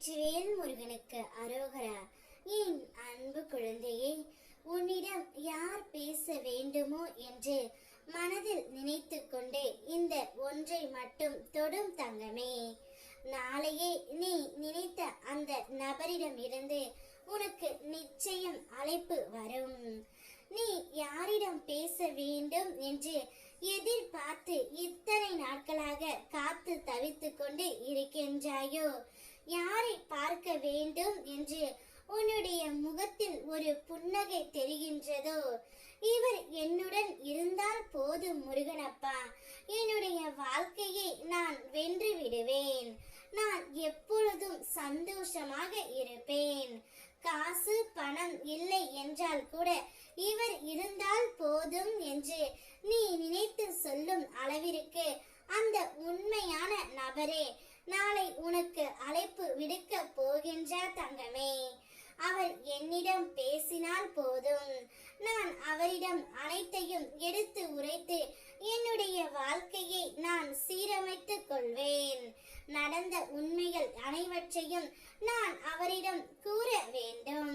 வெற்றிவேல் முருகனுக்கு அரோகரா. என் அன்பு குழந்தையே, உன்னிடம் யார் பேச வேண்டுமோ என்று மனதில் நினைத்து கொண்டு இந்த ஒன்றை மட்டும் தொடும் தங்கமே. நாளையே நீ நினைத்த அந்த நபரிடம் இருந்து உனக்கு நிச்சயம் அழைப்பு வரும். நீ யாரிடம் பேச வேண்டும் என்று எதிர்பார்த்து இத்தனை நாட்களாக காத்து தவித்து கொண்டு இருக்கின்றாயோ, யாரை பார்க்க வேண்டும் என்று உன்னுடைய முகத்தில் ஒரு புன்னகை தெரிகின்றதோ, இவர் என்னுடன் இருந்தால் போதும் முருகனப்பா, என்னுடைய வாழ்க்கையை நான் வென்று விடுவேன், நான் எப்பொழுதும் சந்தோஷமாக இருப்பேன், காசு பணம் இல்லை என்றால் கூட இவர் இருந்தால் போதும் என்று நீ நினைத்து சொல்லும் அளவிற்கு அந்த உண்மையான நபரே நாளை உனக்கு அழைப்பு விடுக்க போகின்றார் தங்கமே. அவர் என்னிடம் பேசினால் போதும், நான் அவரிடம் அனைத்தையும் எடுத்து உரைத்து என்னுடைய வாழ்க்கையை நான் சீரமைத்துக் கொள்வேன். நடந்த உண்மைகள் அனைவற்றையும் நான் அவரிடம் கூற வேண்டும்.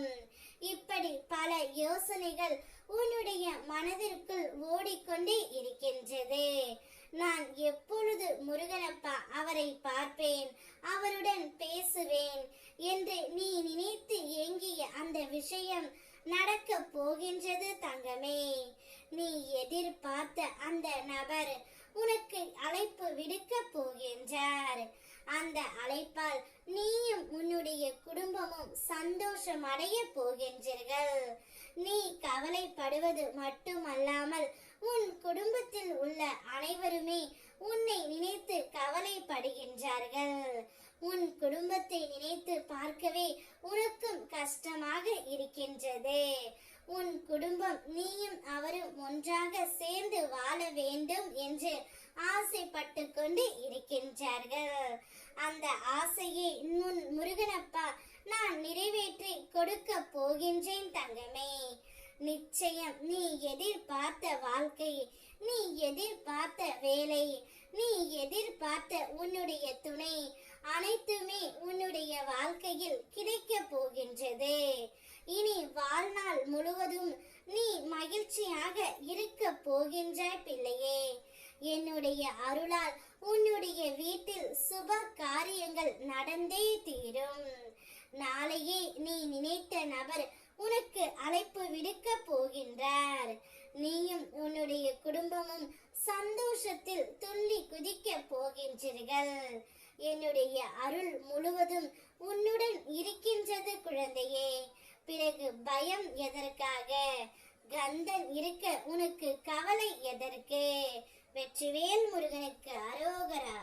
இப்படி பல யோசனைகள் உன்னுடைய மனதிற்குள் ஓடிக்கொண்டே இருக்கின்றது. நான் எப்பொழுது முருகனப்பா அவரை பார்ப்பேன், அவருடன் பேசுவேன் என்று நீ நினைத்து ஏங்கிய அந்த விஷயம் நடக்க போகின்றது தங்கமே. நீ எதிர்பார்த்த அந்த நபர் உனக்கு அழைப்பு விடுக்க போகின்றார். அந்த அழைப்பால் நீயும் உன்னுடைய குடும்பமும் சந்தோஷம் அடைய போகின்றீர்கள். நீ கவலைப்படுவது மட்டுமல்லாமல் உன் குடும்பத்தில் உள்ள அனைவருமே உன்னை நினைத்து கவலைப்படுகின்றார்கள். உன் குடும்பத்தை நினைத்து பார்க்கவே உனக்கும் கஷ்டமாக இருக்கின்றது. உன் குடும்பம் நீயும் அவரும் ஒன்றாக சேர்ந்து வாழ வேண்டும் என்று ஆசைப்பட்டு கொண்டு இருக்கின்றார்கள். அந்த ஆசையை உன் முருகனப்பா நான் நிறைவேற்றி கொடுக்க போகின்றேன் தங்கமே. நிச்சயம் நீ எதிர்பார்த்த வாழ்க்கை, நீ எதிர்பார்த்த வேலை, நீ எதிர்பார்த்த உன்னுடைய துணை அனைத்துமே உன்னுடைய வாழ்க்கையில் கிடைக்க போகின்றது. இனி வாழ்நாள் முழுவதும் நீ மகிழ்ச்சியாக இருக்க போகின்றாய் பிள்ளையே. என்னுடைய அருளால் உன்னுடைய வீட்டில் சுப காரியங்கள் நடந்தே தீரும். நாளையே நீ நினைத்த நபர் உனக்கு அழைப்பு விடுக்க போகின்றார். நீயும் உன்னுடைய குடும்பமும் சந்தோஷத்தில் துள்ளி குதிக்க போகின்றீர்கள். என்னுடைய அருள் முழுவதும் உன்னுடன் இருக்கின்றது குழந்தையே. பிறகு பயம் எதற்காக? கந்தன் இருக்க உனக்கு கவலை எதற்கு? வெற்றிவேல் முருகனுக்கு அரோகரா.